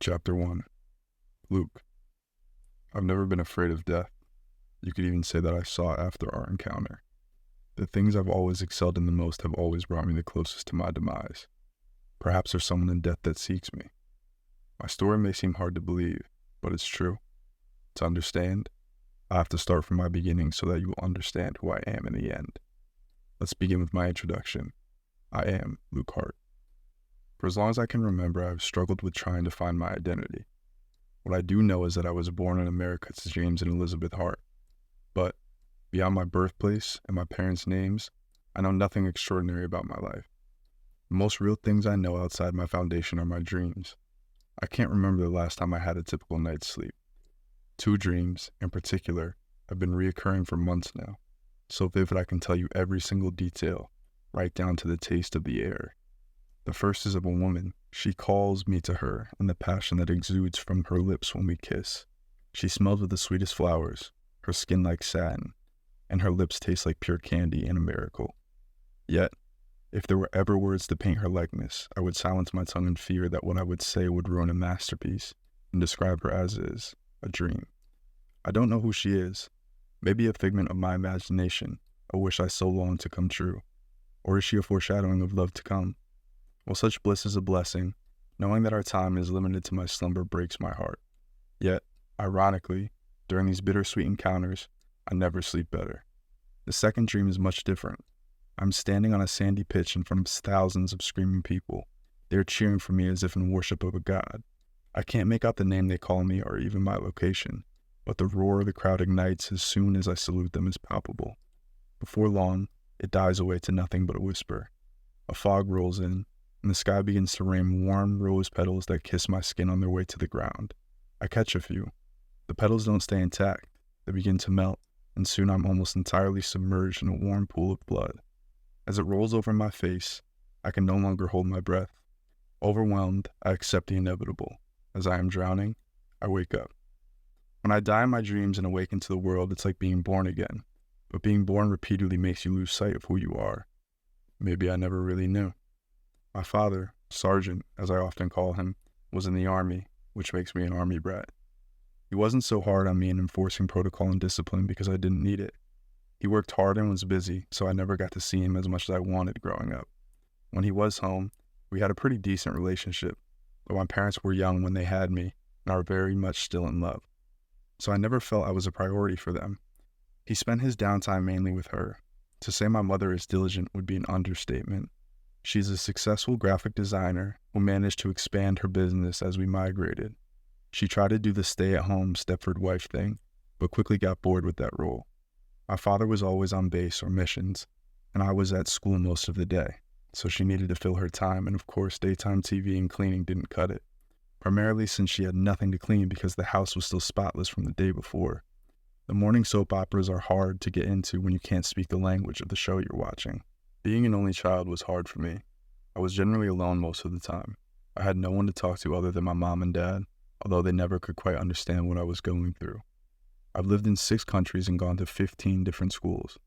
Chapter 1. Luke. I've never been afraid of death. You could even say that I saw it after our encounter. The things I've always excelled in the most have always brought me the closest to my demise. Perhaps there's someone in death that seeks me. My story may seem hard to believe, but it's true. To understand, I have to start from my beginning so that you will understand who I am in the end. Let's begin with my introduction. I am Luke Hart. For as long as I can remember, I've struggled with trying to find my identity. What I do know is that I was born in America to James and Elizabeth Hart. But beyond my birthplace and my parents' names, I know nothing extraordinary about my life. The most real things I know outside my foundation are my dreams. I can't remember the last time I had a typical night's sleep. 2 dreams, in particular, have been reoccurring for months now, so vivid I can tell you every single detail, right down to the taste of the air. The first is of a woman. She calls me to her and the passion that exudes from her lips when we kiss. She smells of the sweetest flowers, her skin like satin, and her lips taste like pure candy and a miracle. Yet, if there were ever words to paint her likeness, I would silence my tongue in fear that what I would say would ruin a masterpiece and describe her as is, a dream. I don't know who she is. Maybe a figment of my imagination, a wish I so long to come true. Or is she a foreshadowing of love to come? Well, such bliss is a blessing. Knowing that our time is limited to my slumber breaks my heart. Yet, ironically, during these bittersweet encounters, I never sleep better. The second dream is much different. I'm standing on a sandy pitch in front of thousands of screaming people. They're cheering for me as if in worship of a god. I can't make out the name they call me or even my location, but the roar of the crowd ignites as soon as I salute them is palpable. Before long, it dies away to nothing but a whisper. A fog rolls in, and the sky begins to rain warm rose petals that kiss my skin on their way to the ground. I catch a few. The petals don't stay intact. They begin to melt, and soon I'm almost entirely submerged in a warm pool of blood. As it rolls over my face, I can no longer hold my breath. Overwhelmed, I accept the inevitable. As I am drowning, I wake up. When I die in my dreams and awaken to the world, it's like being born again. But being born repeatedly makes you lose sight of who you are. Maybe I never really knew. My father, Sergeant, as I often call him, was in the Army, which makes me an Army brat. He wasn't so hard on me in enforcing protocol and discipline because I didn't need it. He worked hard and was busy, so I never got to see him as much as I wanted growing up. When he was home, we had a pretty decent relationship, but my parents were young when they had me and are very much still in love. So I never felt I was a priority for them. He spent his downtime mainly with her. To say my mother is diligent would be an understatement. She's a successful graphic designer who managed to expand her business as we migrated. She tried to do the stay-at-home Stepford wife thing, but quickly got bored with that role. My father was always on base or missions, and I was at school most of the day, so she needed to fill her time, and of course daytime TV and cleaning didn't cut it, primarily since she had nothing to clean because the house was still spotless from the day before. The morning soap operas are hard to get into when you can't speak the language of the show you're watching. Being an only child was hard for me. I was generally alone most of the time. I had no one to talk to other than my mom and dad, although they never could quite understand what I was going through. I've lived in 6 countries and gone to 15 different schools.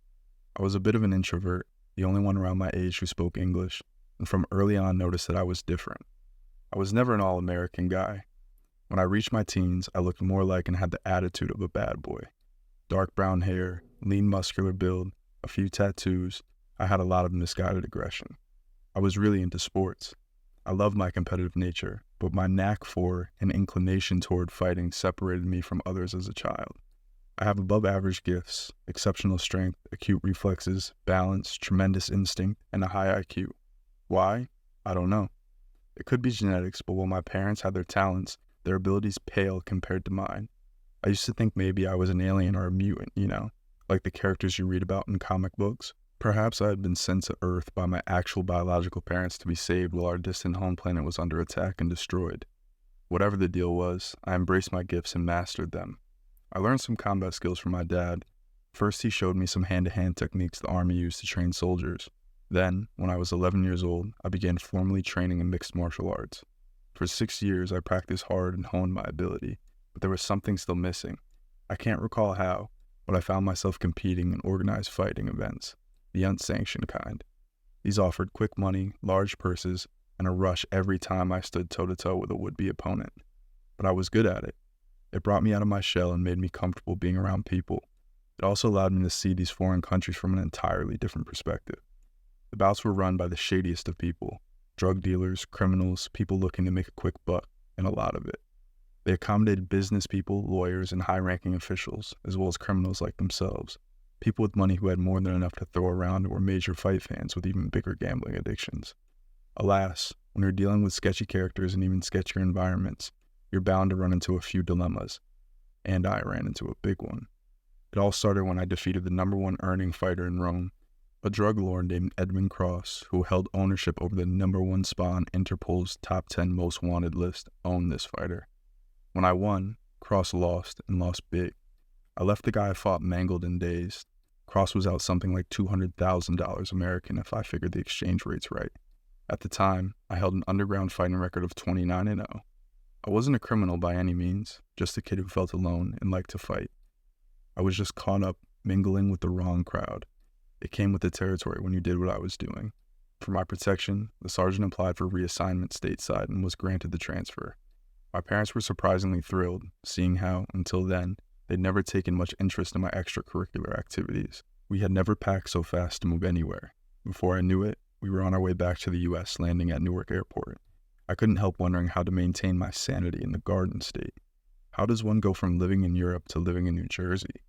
I was a bit of an introvert, the only one around my age who spoke English, and from early on noticed that I was different. I was never an all-American guy. When I reached my teens, I looked more like and had the attitude of a bad boy. Dark brown hair, lean muscular build, a few tattoos. I had a lot of misguided aggression. I was really into sports. I loved my competitive nature, but my knack for and inclination toward fighting separated me from others as a child. I have above average gifts, exceptional strength, acute reflexes, balance, tremendous instinct, and a high IQ. Why? I don't know. It could be genetics, but while my parents had their talents, their abilities paled compared to mine. I used to think maybe I was an alien or a mutant, like the characters you read about in comic books. Perhaps I had been sent to Earth by my actual biological parents to be saved while our distant home planet was under attack and destroyed. Whatever the deal was, I embraced my gifts and mastered them. I learned some combat skills from my dad. First, he showed me some hand-to-hand techniques the Army used to train soldiers. Then, when I was 11 years old, I began formally training in mixed martial arts. For 6 years, I practiced hard and honed my ability, but there was something still missing. I can't recall how, but I found myself competing in organized fighting events. The unsanctioned kind. These offered quick money, large purses, and a rush every time I stood toe-to-toe with a would-be opponent. but I was good at it. It brought me out of my shell and made me comfortable being around people. It also allowed me to see these foreign countries from an entirely different perspective. The bouts were run by the shadiest of people: drug dealers, criminals, people looking to make a quick buck, and a lot of it. They accommodated business people, lawyers, and high-ranking officials, as well as criminals like themselves, people with money who had more than enough to throw around and were major fight fans with even bigger gambling addictions. Alas, when you're dealing with sketchy characters and even sketchier environments, you're bound to run into a few dilemmas, and I ran into a big one. It all started when I defeated the #1 earning fighter in Rome, a drug lord named Edmund Cross, who held ownership over the #1 spot on Interpol's top 10 most wanted list, owned this fighter. When I won, Cross lost, and lost big. I left the guy I fought mangled and dazed. Cross was out something like $200,000 American if I figured the exchange rates right. At the time, I held an underground fighting record of 29-0. I wasn't a criminal by any means, just a kid who felt alone and liked to fight. I was just caught up mingling with the wrong crowd. It came with the territory when you did what I was doing. For my protection, the sergeant applied for reassignment stateside and was granted the transfer. My parents were surprisingly thrilled, seeing how, until then, they'd never taken much interest in my extracurricular activities. We had never packed so fast to move anywhere. Before I knew it, we were on our way back to the U.S., landing at Newark Airport. I couldn't help wondering how to maintain my sanity in the Garden State. How does one go from living in Europe to living in New Jersey?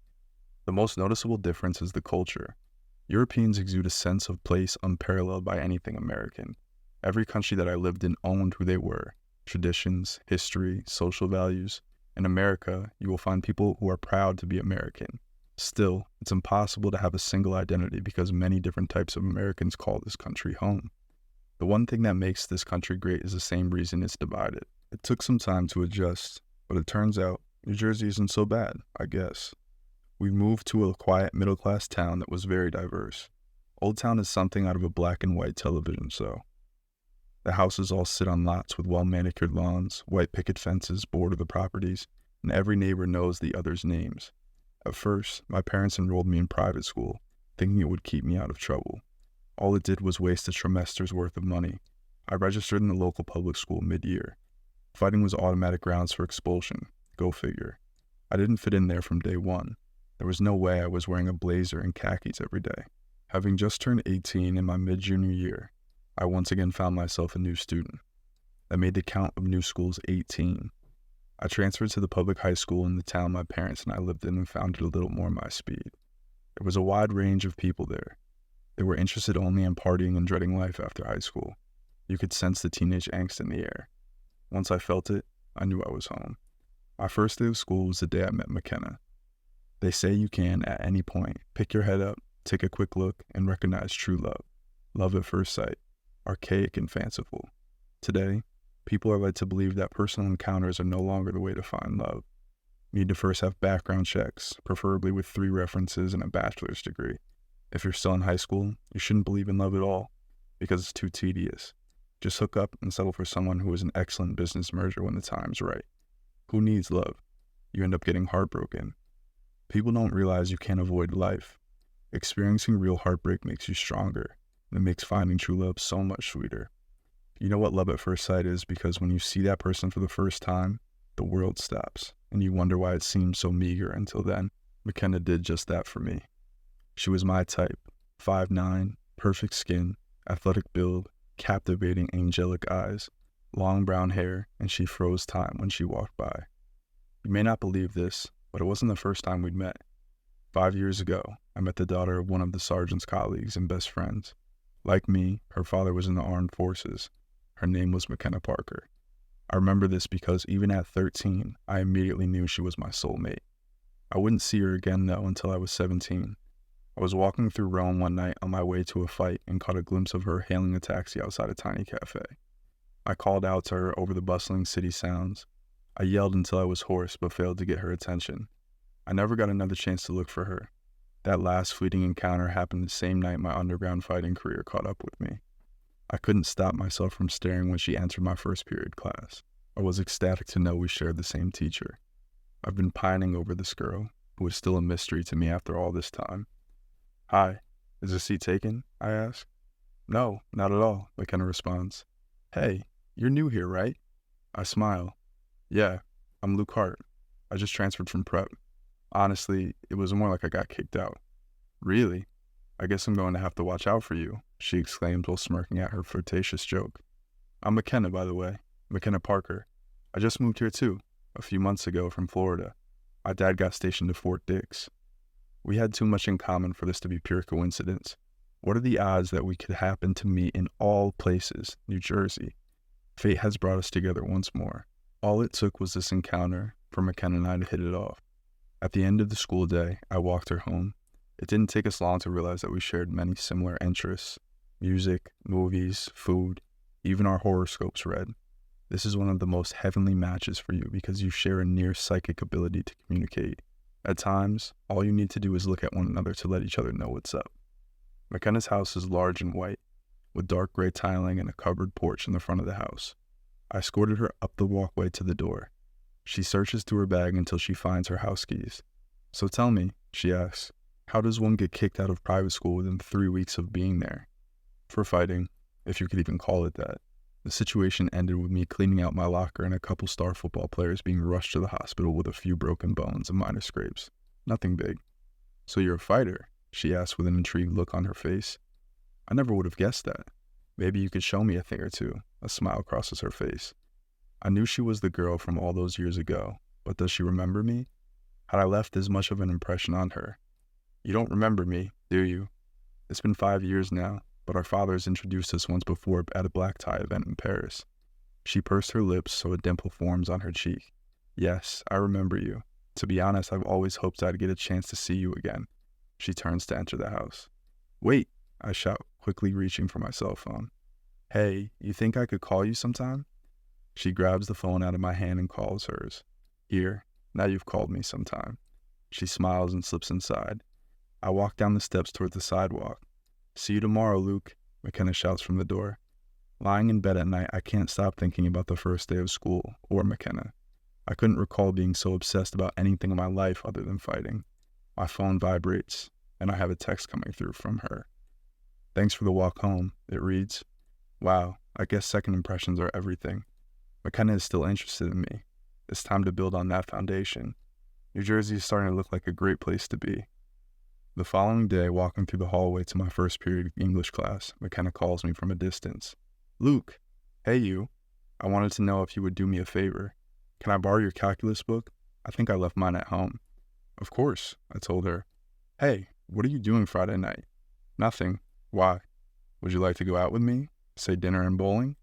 The most noticeable difference is the culture. Europeans exude a sense of place unparalleled by anything American. Every country that I lived in owned who they were: traditions, history, social values. In America, you will find people who are proud to be American. Still, it's impossible to have a single identity because many different types of Americans call this country home. The one thing that makes this country great is the same reason it's divided. It took some time to adjust, but it turns out New Jersey isn't so bad, I guess. We moved to a quiet middle-class town that was very diverse. Old Town is something out of a black and white television show. The houses all sit on lots with well-manicured lawns, white picket fences border the properties, and every neighbor knows the other's names. At first, my parents enrolled me in private school, thinking it would keep me out of trouble. All it did was waste a trimester's worth of money. I registered in the local public school mid-year. Fighting was automatic grounds for expulsion. Go figure. I didn't fit in there from day one. There was no way I was wearing a blazer and khakis every day. Having just turned 18 in my mid-junior year, I once again found myself a new student. That made the count of new schools 18. I transferred to the public high school in the town my parents and I lived in and found it a little more my speed. There was a wide range of people there. They were interested only in partying and dreading life after high school. You could sense the teenage angst in the air. Once I felt it, I knew I was home. My first day of school was the day I met McKenna. They say you can, at any point, pick your head up, take a quick look, and recognize true love. Love at first sight. Archaic and fanciful. Today, people are led to believe that personal encounters are no longer the way to find love. You need to first have background checks, preferably with 3 references and a bachelor's degree. If you're still in high school, you shouldn't believe in love at all, because it's too tedious. Just hook up and settle for someone who is an excellent business merger when the time's right. Who needs love? You end up getting heartbroken. People don't realize you can't avoid life. Experiencing real heartbreak makes you stronger, and it makes finding true love so much sweeter. You know what love at first sight is because when you see that person for the first time, the world stops, and you wonder why it seemed so meager until then. McKenna did just that for me. She was my type: 5'9", perfect skin, athletic build, captivating angelic eyes, long brown hair, and she froze time when she walked by. You may not believe this, but it wasn't the first time we'd met. 5 years ago, I met the daughter of one of the sergeant's colleagues and best friends. Like me, her father was in the armed forces. Her name was McKenna Parker. I remember this because even at 13, I immediately knew she was my soulmate. I wouldn't see her again though until I was 17. I was walking through Rome one night on my way to a fight and caught a glimpse of her hailing a taxi outside a tiny cafe. I called out to her over the bustling city sounds. I yelled until I was hoarse but failed to get her attention. I never got another chance to look for her. That last fleeting encounter happened the same night my underground fighting career caught up with me. I couldn't stop myself from staring when she entered my first period class. I was ecstatic to know we shared the same teacher. I've been pining over this girl, who is still a mystery to me after all this time. "Hi, is the seat taken?" I ask. "No, not at all," McKenna responds. "Hey, you're new here, right?" I smile. "Yeah, I'm Luke Hart. I just transferred from prep. Honestly, it was more like I got kicked out. Really? I guess I'm going to have to watch out for you, she exclaimed while smirking at her flirtatious joke. I'm McKenna, by the way. McKenna Parker. I just moved here too, a few months ago from Florida. My dad got stationed to Fort Dix. We had too much in common for this to be pure coincidence. What are the odds that we could happen to meet in all places, New Jersey? Fate has brought us together once more. All it took was this encounter for McKenna and I to hit it off. At the end of the school day, I walked her home. It didn't take us long to realize that we shared many similar interests: music, movies, food, even our horoscopes read. This is one of the most heavenly matches for you because you share a near psychic ability to communicate. At times, all you need to do is look at one another to let each other know what's up. McKenna's house is large and white, with dark gray tiling and a covered porch in the front of the house. I escorted her up the walkway to the door. She searches through her bag until she finds her house keys. So tell me, she asks, how does one get kicked out of private school within 3 weeks of being there? For fighting, if you could even call it that. The situation ended with me cleaning out my locker and a couple star football players being rushed to the hospital with a few broken bones and minor scrapes. Nothing big. So you're a fighter? She asked with an intrigued look on her face. I never would have guessed that. Maybe you could show me a thing or two. A smile crosses her face. I knew she was the girl from all those years ago, but does she remember me? Had I left as much of an impression on her? You don't remember me, do you? It's been 5 years now, but our fathers introduced us once before at a black tie event in Paris. She pursed her lips so a dimple forms on her cheek. Yes, I remember you. To be honest, I've always hoped I'd get a chance to see you again. She turns to enter the house. Wait, I shout, quickly reaching for my cell phone. Hey, you think I could call you sometime? She grabs the phone out of my hand and calls hers. Here, now you've called me sometime. She smiles and slips inside. I walk down the steps toward the sidewalk. See you tomorrow, Luke, McKenna shouts from the door. Lying in bed at night, I can't stop thinking about the first day of school, or McKenna. I couldn't recall being so obsessed about anything in my life other than fighting. My phone vibrates, and I have a text coming through from her. Thanks for the walk home, it reads. Wow, I guess second impressions are everything. McKenna is still interested in me. It's time to build on that foundation. New Jersey is starting to look like a great place to be. The following day, walking through the hallway to my first period English class, McKenna calls me from a distance. Luke, hey you. I wanted to know if you would do me a favor. Can I borrow your calculus book? I think I left mine at home. Of course, I told her. Hey, what are you doing Friday night? Nothing. Why? Would you like to go out with me? Say dinner and bowling?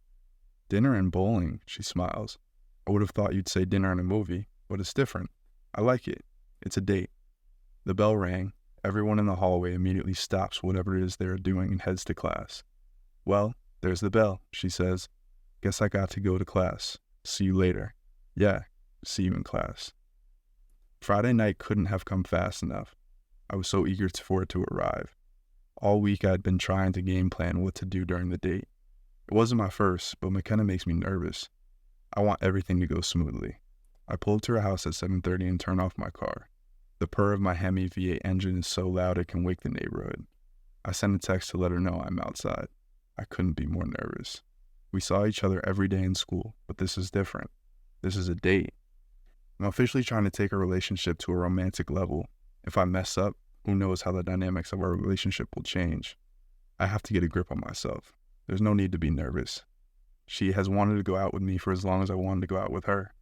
Dinner and bowling, she smiles. I would have thought you'd say dinner and a movie, but it's different. I like it. It's a date. The bell rang. Everyone in the hallway immediately stops whatever it is they are doing and heads to class. Well, there's the bell, she says. Guess I got to go to class. See you later. Yeah, see you in class. Friday night couldn't have come fast enough. I was so eager for it to arrive. All week I'd been trying to game plan what to do during the date. It wasn't my first, but McKenna makes me nervous. I want everything to go smoothly. I pull up to her house at 7:30 and turn off my car. The purr of my Hemi V8 engine is so loud it can wake the neighborhood. I send a text to let her know I'm outside. I couldn't be more nervous. We saw each other every day in school, but this is different. This is a date. I'm officially trying to take our relationship to a romantic level. If I mess up, who knows how the dynamics of our relationship will change. I have to get a grip on myself. There's no need to be nervous. She has wanted to go out with me for as long as I wanted to go out with her.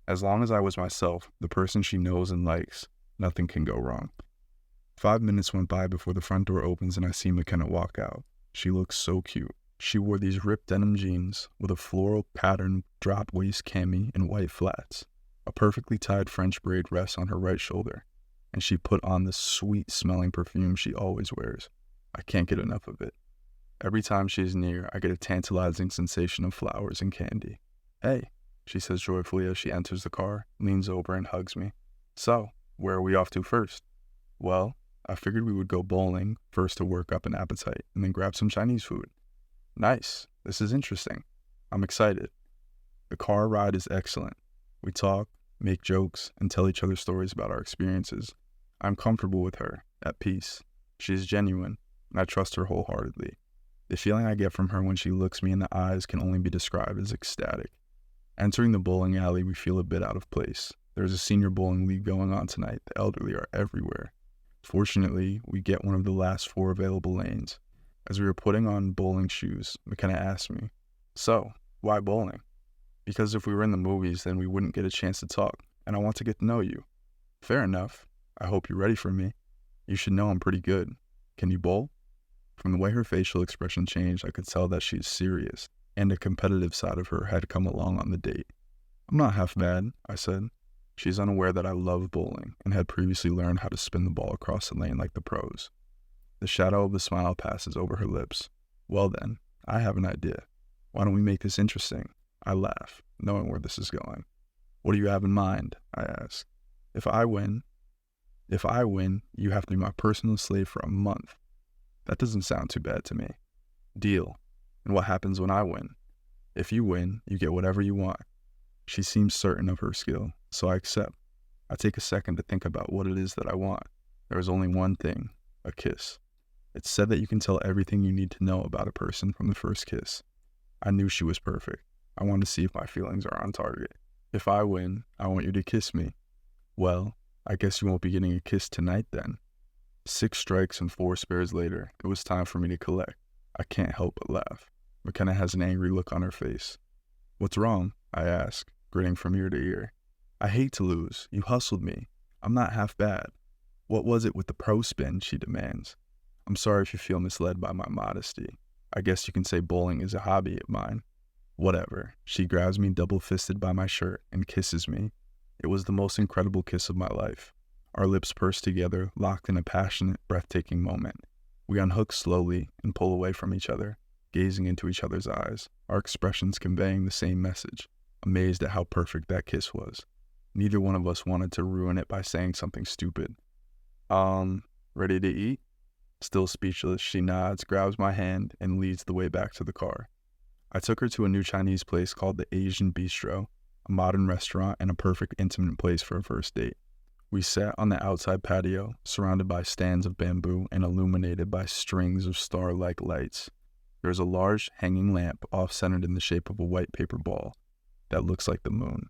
As long as I was myself, the person she knows and likes, nothing can go wrong. 5 minutes went by before the front door opens and I see McKenna walk out. She looks so cute. She wore these ripped denim jeans with a floral patterned drop waist cami and white flats. A perfectly tied French braid rests on her right shoulder, and she put on the sweet smelling perfume she always wears. I can't get enough of it. Every time she's near, I get a tantalizing sensation of flowers and candy. Hey, she says joyfully as she enters the car, leans over and hugs me. So, where are we off to first? Well, I figured we would go bowling, first to work up an appetite, and then grab some Chinese food. Nice. This is interesting. I'm excited. The car ride is excellent. We talk, make jokes, and tell each other stories about our experiences. I'm comfortable with her, at peace. She is genuine, and I trust her wholeheartedly. The feeling I get from her when she looks me in the eyes can only be described as ecstatic. Entering the bowling alley, we feel a bit out of place. There's a senior bowling league going on tonight. The elderly are everywhere. Fortunately, we get one of the last 4 available lanes. As we were putting on bowling shoes, McKenna asked me, "So, why bowling?" "Because if we were in the movies, then we wouldn't get a chance to talk, and I want to get to know you." "Fair enough. I hope you're ready for me. You should know I'm pretty good. Can you bowl?" From the way her facial expression changed, I could tell that she is serious, and a competitive side of her had come along on the date. "I'm not half bad," I said. She's unaware that I love bowling and had previously learned how to spin the ball across the lane like the pros. The shadow of a smile passes over her lips. "Well then, I have an idea. Why don't we make this interesting?" I laugh, knowing where this is going. "What do you have in mind?" I ask. If I win, you have to be my personal slave for a month." "That doesn't sound too bad to me." "Deal. And what happens when I win?" "If you win, you get whatever you want." She seems certain of her skill, so I accept. I take a second to think about what it is that I want. There is only one thing, a kiss. It's said that you can tell everything you need to know about a person from the first kiss. I knew she was perfect. I want to see if my feelings are on target. "If I win, I want you to kiss me." "Well, I guess you won't be getting a kiss tonight then." 6 strikes and 4 spares later, it was time for me to collect. I can't help but laugh. McKenna has an angry look on her face. "What's wrong?" I ask, grinning from ear to ear. "I hate to lose. You hustled me. I'm not half bad." "What was it with the pro spin?" she demands. I'm sorry if you feel misled by my modesty. I guess you can say bowling is a hobby of mine. Whatever. She grabs me double-fisted by my shirt and kisses me. It was the most incredible kiss of my life. Our lips pursed together, locked in a passionate, breathtaking moment. We unhook slowly and pull away from each other, gazing into each other's eyes, our expressions conveying the same message, amazed at how perfect that kiss was. Neither one of us wanted to ruin it by saying something stupid. Ready to eat?" Still speechless, she nods, grabs my hand, and leads the way back to the car. I took her to a new Chinese place called the Asian Bistro, a modern restaurant and a perfect intimate place for a first date. We sat on the outside patio, surrounded by stands of bamboo and illuminated by strings of star-like lights. There is a large hanging lamp off-centered in the shape of a white paper ball that looks like the moon.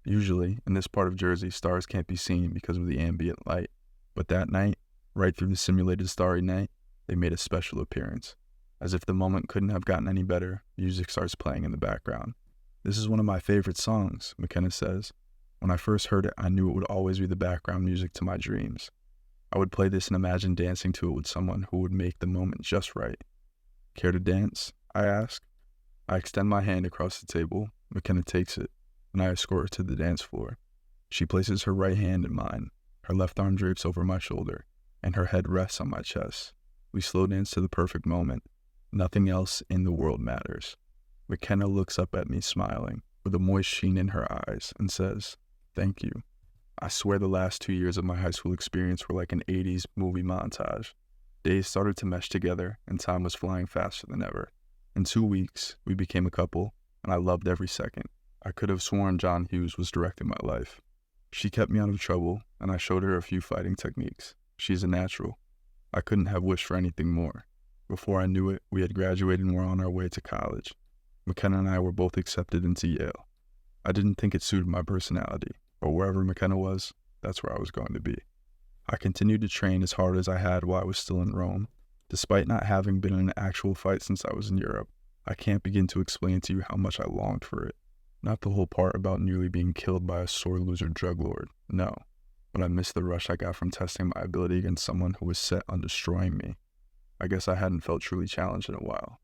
Usually, in this part of Jersey, stars can't be seen because of the ambient light, but that night, right through the simulated starry night, they made a special appearance. As if the moment couldn't have gotten any better, music starts playing in the background. "This is one of my favorite songs," McKenna says. When I first heard it, I knew it would always be the background music to my dreams. I would play this and imagine dancing to it with someone who would make the moment just right. "Care to dance?" I ask. I extend my hand across the table. McKenna takes it, and I escort her to the dance floor. She places her right hand in mine. Her left arm drapes over my shoulder, and her head rests on my chest. We slow dance to the perfect moment. Nothing else in the world matters. McKenna looks up at me smiling, with a moist sheen in her eyes, and says, "Thank you." I swear the last 2 years of my high school experience were like an 80s movie montage. Days started to mesh together, and time was flying faster than ever. In 2 weeks, we became a couple, and I loved every second. I could have sworn John Hughes was directing my life. She kept me out of trouble, and I showed her a few fighting techniques. She's a natural. I couldn't have wished for anything more. Before I knew it, we had graduated and were on our way to college. McKenna and I were both accepted into Yale. I didn't think it suited my personality, but wherever McKenna was, that's where I was going to be. I continued to train as hard as I had while I was still in Rome. Despite not having been in an actual fight since I was in Europe, I can't begin to explain to you how much I longed for it. Not the whole part about nearly being killed by a sore loser drug lord, no. But I missed the rush I got from testing my ability against someone who was set on destroying me. I guess I hadn't felt truly challenged in a while.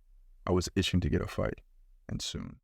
I was itching to get a fight, and soon.